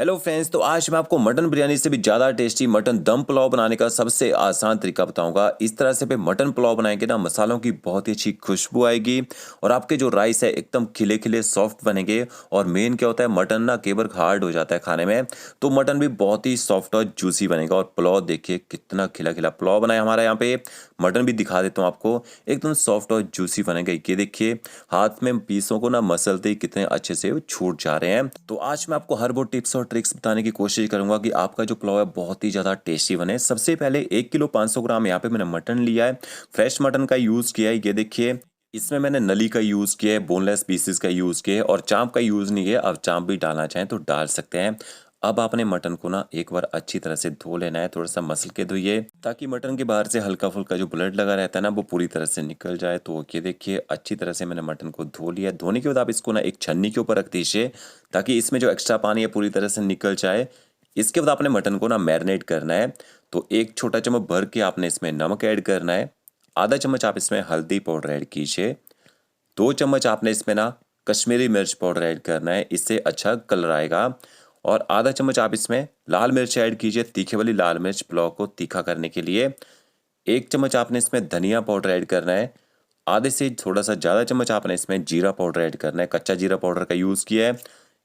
Hello friends, तो आज मैं आपको मटन बिरयानी से भी ज़्यादा टेस्टी मटन दम पुलाव बनाने का सबसे आसान तरीका बताऊंगा। इस तरह से पे मटन पुलाव बनाएंगे ना, मसालों की बहुत ही अच्छी खुशबू आएगी और आपके जो राइस है एकदम खिले खिले सॉफ्ट बनेंगे। और मेन क्या होता है, मटन ना कई बार हार्ड हो जाता है खाने में, तो मटन भी बहुत ही सॉफ्ट और जूसी बनेगा। और पुलाव देखिए कितना खिला खिला पुलाव बना है हमारा यहाँ पे। मटन भी दिखा देता हूँ आपको, एकदम सॉफ्ट और जूसी बनेगा। ये देखिए हाथ में पीसों को ना मसलते ही कितने अच्छे से वो छूट जा रहे हैं। तो आज मैं आपको हर वो टिप्स और ट्रिक्स बताने की कोशिश करूंगा कि आपका जो पुलाव है बहुत ही ज़्यादा टेस्टी बने। सबसे पहले 1 किलो 500 ग्राम यहाँ पे मैंने मटन लिया है। फ्रेश मटन का यूज़ किया है। ये देखिए इसमें मैंने नली का यूज़ किया है, बोनलेस पीसेस का यूज़ किया है और चाँप का यूज़ नहीं किया। अब चाँप भी डालना चाहें तो डाल सकते हैं। अब आपने मटन को ना एक बार अच्छी तरह से धो लेना है, थोड़ा सा मसल के धोइए ताकि मटन के बाहर से हल्का फुल्का जो ब्लड लगा रहता है ना वो पूरी तरह से निकल जाए। तो ये देखिए अच्छी तरह से मैंने मटन को धो लिया। धोने के बाद आप इसको ना एक छन्नी के ऊपर रख दीजिए ताकि इसमें जो एक्स्ट्रा पानी है पूरी तरह से निकल जाए। इसके बाद आपने मटन को ना मैरिनेट करना है। तो एक छोटा चम्मच भर के आपने इसमें नमक ऐड करना है। आधा चम्मच आप इसमें हल्दी पाउडर ऐड कीजिए। 2 चम्मच आपने इसमें ना कश्मीरी मिर्च पाउडर ऐड करना है, इससे अच्छा कलर आएगा। और आधा चम्मच आप इसमें लाल मिर्च ऐड कीजिए, तीखे वाली लाल मिर्च पुलाव को तीखा करने के लिए। 1 चम्मच आपने इसमें धनिया पाउडर ऐड करना है। आधे से थोड़ा सा ज़्यादा चम्मच आपने इसमें जीरा पाउडर ऐड करना है, कच्चा जीरा पाउडर का यूज़ किया है।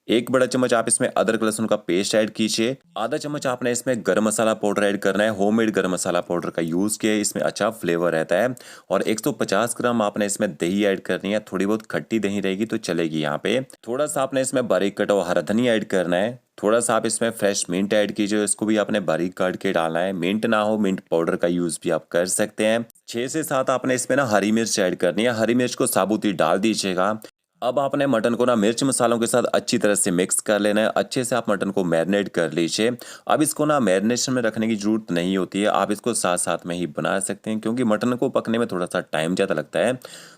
1 बड़ा चम्मच आप इसमें अदरक लहसुन का पेस्ट ऐड कीजिए। आधा चम्मच आपने इसमें गरम मसाला पाउडर ऐड करना है, होममेड गरम मसाला पाउडर का यूज़ किया है, इसमें अच्छा फ्लेवर रहता है। और 150 ग्राम आपने इसमें दही ऐड करनी है, थोड़ी बहुत खट्टी दही रहेगी तो चलेगी। यहाँ पे थोड़ा सा आपने इसमें बारीक कटा हुआ हरा धनिया ऐड करना है। थोड़ा सा आप इसमें फ्रेश मिंट ऐड कीजिए, इसको भी आपने बारीक काट के डालना है। मिंट ना हो मिंट पाउडर का यूज़ भी आप कर सकते हैं। 6 से 7 आपने इसमें ना हरी मिर्च ऐड करनी है, हरी मिर्च को साबुत ही डाल दीजिएगा। अब आपने मटन को ना मिर्च मसालों के साथ अच्छी तरह से मिक्स कर लेना है। अच्छे से आप मटन को मैरिनेट कर लीजिए। अब इसको ना मैरिनेशन में रखने की ज़रूरत नहीं होती है, आप इसको साथ साथ में ही बना सकते हैं क्योंकि मटन को पकने में थोड़ा सा टाइम ज़्यादा लगता है।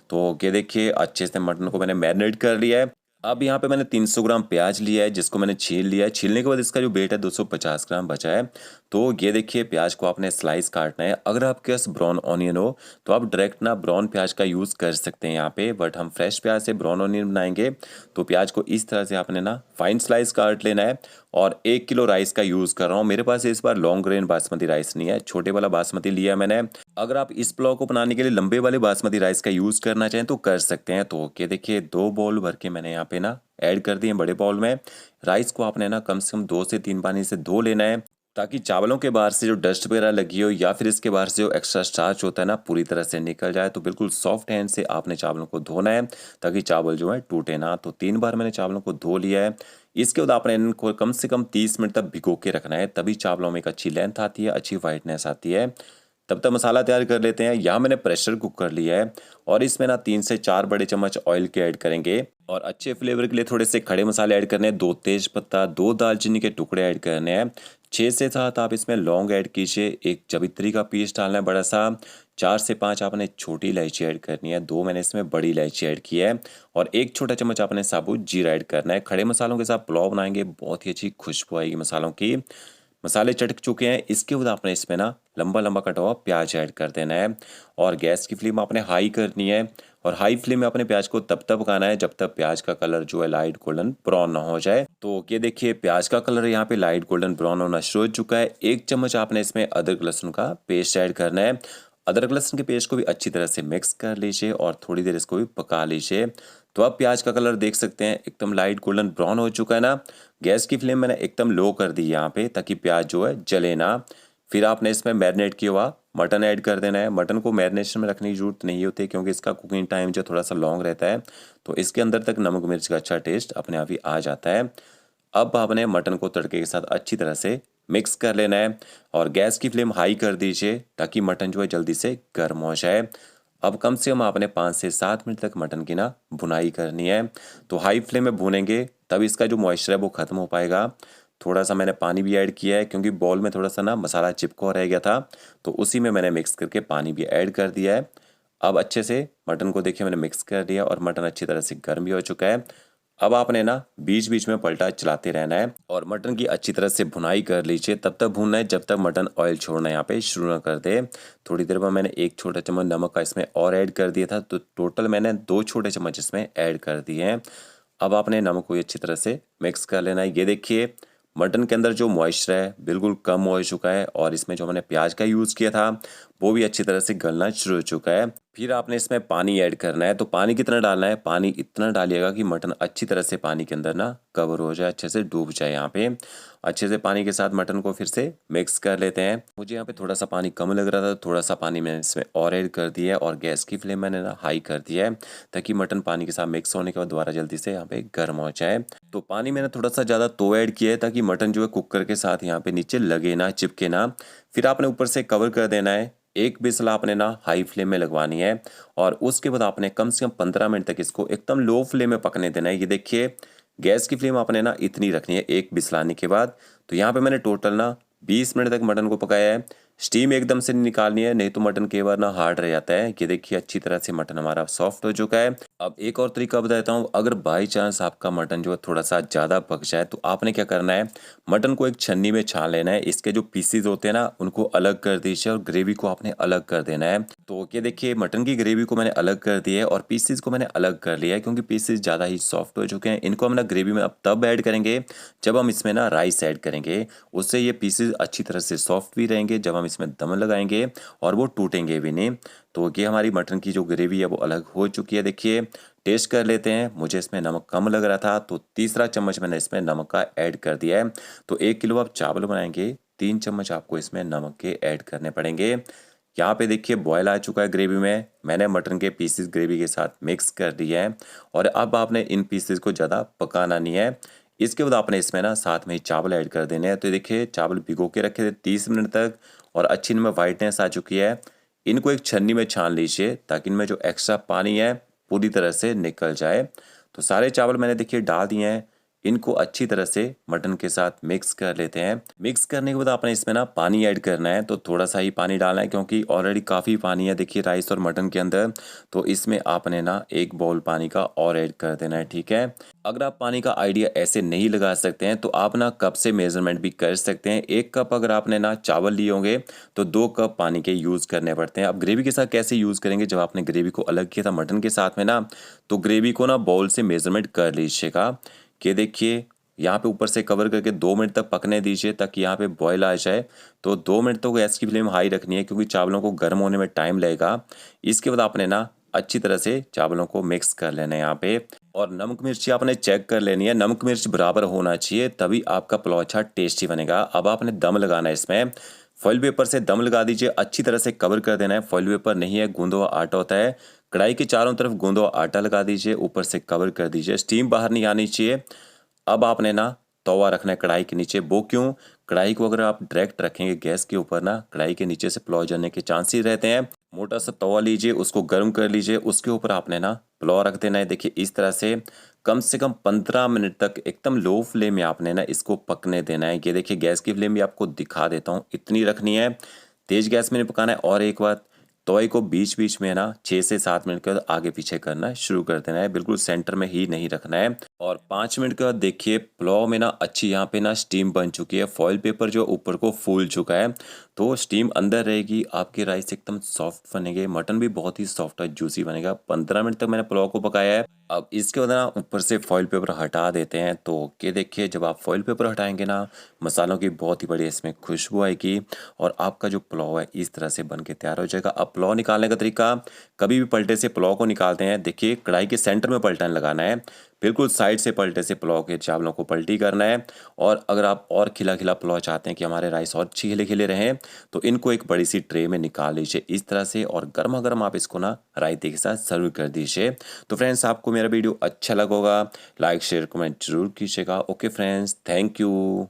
तो ये देखिए अच्छे से मटन को मैंने मैरिनेट कर लिया है। अब यहाँ पे मैंने 300 ग्राम प्याज लिया है जिसको मैंने छील लिया है। छीलने के बाद इसका जो वेट है 250 ग्राम बचा है। तो ये देखिए प्याज को आपने स्लाइस काटना है। अगर आपके पास ब्राउन ऑनियन हो तो आप डायरेक्ट ना ब्राउन प्याज का यूज़ कर सकते हैं यहाँ पे, बट हम फ्रेश प्याज से ब्राउन ऑनियन बनाएंगे। तो प्याज को इस तरह से आपने ना फाइन स्लाइस काट लेना है। और 1 किलो राइस का यूज़ कर रहा हूँ। मेरे पास इस बार लॉन्ग ग्रेन बासमती राइस नहीं है, छोटे वाला बासमती लिया है मैंने। अगर आप इस पुलाव को बनाने के लिए लंबे वाले बासमती राइस का यूज़ करना चाहें तो कर सकते हैं। तो ओके देखिए 2 बाउल भर के मैंने यहाँ पे ना ऐड कर दिए बड़े बाउल में। राइस को आपने ना कम से कम 2 से 3 पानी से धो लेना है ताकि चावलों के बाहर से जो डस्ट वगैरह लगी हो या फिर इसके बाहर से जो एक्स्ट्रा स्टार्च होता है ना पूरी तरह से निकल जाए। तो बिल्कुल सॉफ्ट हैंड से आपने चावलों को धोना है ताकि चावल जो है टूटे ना। तो 3 बार मैंने चावलों को धो लिया है। इसके बाद आपने इनको कम से कम 30 मिनट तक भिगो के रखना है, तभी चावलों में एक अच्छी लेंथ आती है, अच्छी वाइटनेस आती है। तब तक मसाला तैयार कर लेते हैं। यहाँ मैंने प्रेशर कुकर लिया है और इसमें ना 3 से 4 बड़े चम्मच ऑयल के ऐड करेंगे। और अच्छे फ्लेवर के लिए थोड़े से खड़े मसाले ऐड करने हैं, 2 तेज पत्ता, 2 दालचीनी के टुकड़े ऐड करने हैं। 6 से 7 आप इसमें लौंग ऐड कीजिए, एक जवित्री का पीस डालना है बड़ा सा। 4 से 5 आपने छोटी इलायची ऐड करनी है, 2 मैंने इसमें बड़ी इलायची ऐड की है। और 1 छोटा चम्मच आपने साबुत जीरा ऐड करना है। खड़े मसालों के साथ पुलाव बनाएंगे, बहुत ही अच्छी खुशबू आएगी मसालों की। मसाले चटक चुके हैं, इसके बाद आपने इसमें ना लंबा लंबा कटा हुआ प्याज ऐड कर देना है। और गैस की फ्लेम आपने हाई करनी है। और हाई फ्लेम में अपने प्याज को तब तक पकाना है जब तक प्याज का कलर जो है लाइट गोल्डन ब्राउन ना हो जाए। तो ये देखिए प्याज का कलर यहाँ पे लाइट गोल्डन ब्राउन होना शुरू हो चुका है। 1 चम्मच आपने इसमें अदरक लहसुन का पेस्ट ऐड करना है। अदरक लहसुन के पेस्ट को भी अच्छी तरह से मिक्स कर लीजिए और थोड़ी देर इसको भी पका लीजिए। तो अब प्याज का कलर देख सकते हैं एकदम लाइट गोल्डन ब्राउन हो चुका है ना। गैस की फ्लेम मैंने एकदम लो कर दी यहाँ पे ताकि प्याज जो है जले ना। फिर आपने इसमें मैरिनेट किया हुआ मटन ऐड कर देना है। मटन को मैरिनेशन में रखने की जरूरत नहीं होती क्योंकि इसका कुकिंग टाइम जो थोड़ा सा लॉन्ग रहता है, तो इसके अंदर तक नमक मिर्च का अच्छा टेस्ट अपने आप ही आ जाता है। अब आपने मटन को तड़के के साथ अच्छी तरह से मिक्स कर लेना है और गैस की फ्लेम हाई कर दीजिए ताकि मटन जो है जल्दी से गर्म हो जाए। अब कम से कम आपने 5 से 7 मिनट तक मटन की ना भुनाई करनी है। तो हाई फ्लेम में भूनेंगे तब इसका जो मॉइस्चर है वो ख़त्म हो पाएगा। थोड़ा सा मैंने पानी भी ऐड किया है क्योंकि बॉल में थोड़ा सा ना मसाला चिपका रह गया था, तो उसी में मैंने मिक्स करके पानी भी ऐड कर दिया है। अब अच्छे से मटन को देखिए मैंने मिक्स कर दिया और मटन अच्छी तरह से गर्म भी हो चुका है। अब आपने ना बीच बीच में पलटा चलाते रहना है और मटन की अच्छी तरह से भुनाई कर लीजिए। तब तक भूनना है जब तक मटन ऑयल छोड़ना यहाँ पे शुरू ना कर दे। थोड़ी देर बाद मैंने 1 छोटा चम्मच नमक का इसमें और ऐड कर दिया था, तो टोटल मैंने 2 छोटे चम्मच इसमें ऐड कर दिए हैं। अब आपने नमक को अच्छी तरह से मिक्स कर लेना है। ये देखिए मटन के अंदर जो मॉइस्चर है बिल्कुल कम हो चुका है और इसमें जो हमने प्याज का यूज़ किया था वो भी अच्छी तरह से गलना शुरू हो चुका है। फिर आपने इसमें पानी ऐड करना है। तो पानी कितना डालना है? पानी इतना डालिएगा कि मटन अच्छी तरह से पानी के अंदर ना कवर हो जाए, अच्छे से डूब जाए। यहाँ पे अच्छे से पानी के साथ मटन को फिर से मिक्स कर लेते हैं। मुझे यहाँ पे थोड़ा सा पानी कम लग रहा था, तो थोड़ा सा पानी मैंने इसमें और ऐड कर दिया है और गैस की फ्लेम मैंने ना हाई कर दिया है ताकि मटन पानी के साथ मिक्स होने के बाद दोबारा जल्दी से यहाँ पे गर्म हो जाए। तो पानी मैंने थोड़ा सा ज़्यादा तो ऐड किया है ताकि मटन जो है कुकर के साथ यहाँ पे नीचे लगे ना, चिपके ना। फिर आपने ऊपर से कवर कर देना है। एक बिस्ल आपने ना हाई फ्लेम में लगवानी है और उसके बाद आपने कम से कम 15 मिनट तक इसको एकदम लो फ्लेम में पकने देना है। ये देखिए गैस की फ्लेम आपने ना इतनी रखनी है एक बिस्ल आने के बाद। तो यहाँ पे मैंने टोटल ना 20 मिनट तक मटन को पकाया है। स्टीम एकदम से नहीं निकालनी है, नहीं तो मटन कई बार ना हार्ड रह जाता है। ये देखिए अच्छी तरह से मटन हमारा सॉफ्ट हो चुका है। अब एक और तरीका बताता हूँ। अगर बाई चांस आपका मटन जो है थोड़ा सा ज़्यादा पक जाए तो आपने क्या करना है, मटन को एक छन्नी में छान लेना है। इसके जो पीसीज होते हैं ना उनको अलग कर दीजिए और ग्रेवी को आपने अलग कर देना है। तो ये देखिए मटन की ग्रेवी को मैंने अलग कर दिया है और पीसीज को मैंने अलग कर लिया है क्योंकि पीसीज ज़्यादा ही सॉफ्ट हो चुके हैं। इनको हम ना ग्रेवी में अब तब ऐड करेंगे जब हम इसमें ना राइस ऐड करेंगे। उससे ये पीसेज अच्छी तरह से सॉफ्ट भी रहेंगे जब हम इसमें दम लगाएंगे और वो टूटेंगे भी नहीं। तो ये हमारी मटन की जो ग्रेवी है वो अलग हो चुकी है। देखिए टेस्ट कर लेते हैं। मुझे इसमें नमक कम लग रहा था तो तीसरा चम्मच मैंने इसमें नमक का ऐड कर दिया है। तो 1 किलो आप चावल बनाएंगे 3 चम्मच आपको इसमें नमक के ऐड करने पड़ेंगे। यहाँ पे देखिए बॉयल आ चुका है ग्रेवी में। मैंने मटन के पीसेस ग्रेवी के साथ मिक्स कर दिया है और अब आपने इन पीसेस को ज़्यादा पकाना नहीं है। इसके बाद आपने इसमें ना साथ में ही चावल ऐड कर देने हैं। तो देखिए चावल भिगो के रखे थे 30 मिनट तक और अच्छी इनमें वाइटनेस आ चुकी है। इनको एक छन्नी में छान लीजिए ताकि इनमें जो एक्स्ट्रा पानी है पूरी तरह से निकल जाए। तो सारे चावल मैंने देखिए डाल दिए हैं। इनको अच्छी तरह से मटन के साथ मिक्स कर लेते हैं। मिक्स करने के बाद आपने इसमें ना पानी ऐड करना है। तो थोड़ा सा ही पानी डालना है क्योंकि ऑलरेडी काफ़ी पानी है देखिए राइस और मटन के अंदर। तो इसमें आपने ना 1 बाउल पानी का और ऐड कर देना है, ठीक है। अगर आप पानी का आइडिया ऐसे नहीं लगा सकते हैं तो आप ना कप से मेजरमेंट भी कर सकते हैं। 1 कप अगर आपने ना चावल लिए होंगे तो 2 कप पानी के यूज़ करने पड़ते हैं। अब ग्रेवी के साथ कैसे यूज़ करेंगे, जब आपने ग्रेवी को अलग किया था मटन के साथ में ना, तो ग्रेवी को ना बाउल से मेजरमेंट कर लीजिएगा कि देखिए यहाँ पे ऊपर से कवर करके 2 मिनट तक पकने दीजिए ताकि यहाँ पे बॉयल आ जाए। तो 2 मिनट तो गैस की फ्लेम हाई रखनी है क्योंकि चावलों को गर्म होने में टाइम लगेगा। इसके बाद आपने ना अच्छी तरह से चावलों को मिक्स कर लेना है यहाँ पे और नमक मिर्ची आपने चेक कर लेनी है। नमक मिर्च बराबर होना चाहिए तभी आपका पुलाव अच्छा टेस्टी बनेगा। अब आपने दम लगाना है इसमें। फॉइल पेपर से दम लगा दीजिए, अच्छी तरह से कवर कर देना है। फॉइल पेपर नहीं है, गूंदा हुआ आटा होता है। कढ़ाई के चारों तरफ गूंदा हुआ आटा लगा दीजिए, ऊपर से कवर कर दीजिए। स्टीम बाहर नहीं आनी चाहिए। अब आपने ना तवा रखना है कढ़ाई के नीचे। वो क्यों? कढ़ाई को अगर आप डायरेक्ट रखेंगे गैस के ऊपर ना, कढ़ाई के नीचे से पुलाव जलने के चांसेस रहते हैं। मोटा सा तवा लीजिए, उसको गर्म कर लीजिए, उसके ऊपर आपने ना पुलाव रख देना है। देखिए इस तरह से कम 15 मिनट तक एकदम लो फ्लेम में आपने ना इसको पकने देना है। ये देखिए गैस की फ्लेम भी आपको दिखा देता हूँ, इतनी रखनी है। तेज गैस में नहीं पकाना है। और एक बात, तवे को बीच बीच में ना 6 से 7 मिनट के बाद आगे पीछे करना शुरू कर देना है, बिल्कुल सेंटर में ही नहीं रखना है। और 5 मिनट के बाद देखिए पुलाव में ना अच्छी यहाँ पे ना स्टीम बन चुकी है। फॉइल पेपर जो ऊपर को फूल चुका है तो स्टीम अंदर रहेगी, आपके राइस एकदम सॉफ्ट बनेंगे, मटन भी बहुत ही सॉफ्ट और जूसी बनेगा। 15 मिनट तक मैंने पुलाव को पकाया है। अब इसके बाद ना ऊपर से फॉइल पेपर हटा देते हैं। तो ये देखिए जब आप फॉइल पेपर हटाएंगे ना, मसालों की बहुत ही बढ़िया इसमें खुशबू आएगी और आपका जो पुलाव है इस तरह से बन के तैयार हो जाएगा। अब पुलाव निकालने का तरीका, कभी भी पलटे से पुलाव को निकालते हैं, देखिए कढ़ाई के सेंटर में पलटन लगाना है, बिल्कुल साइड से पलटे से पुलाव के चावलों को पलटी करना है। और अगर आप और खिला खिला पुलाव चाहते हैं कि हमारे राइस और खिले खिले रहें तो इनको एक बड़ी सी ट्रे में निकाल लीजिए इस तरह से और गर्मा गर्म आप इसको ना रायते के साथ सर्व कर दीजिए। तो फ्रेंड्स आपको मेरा वीडियो अच्छा लगा होगा, लाइक शेयर कमेंट जरूर कीजिएगा। Okay friends, thank you.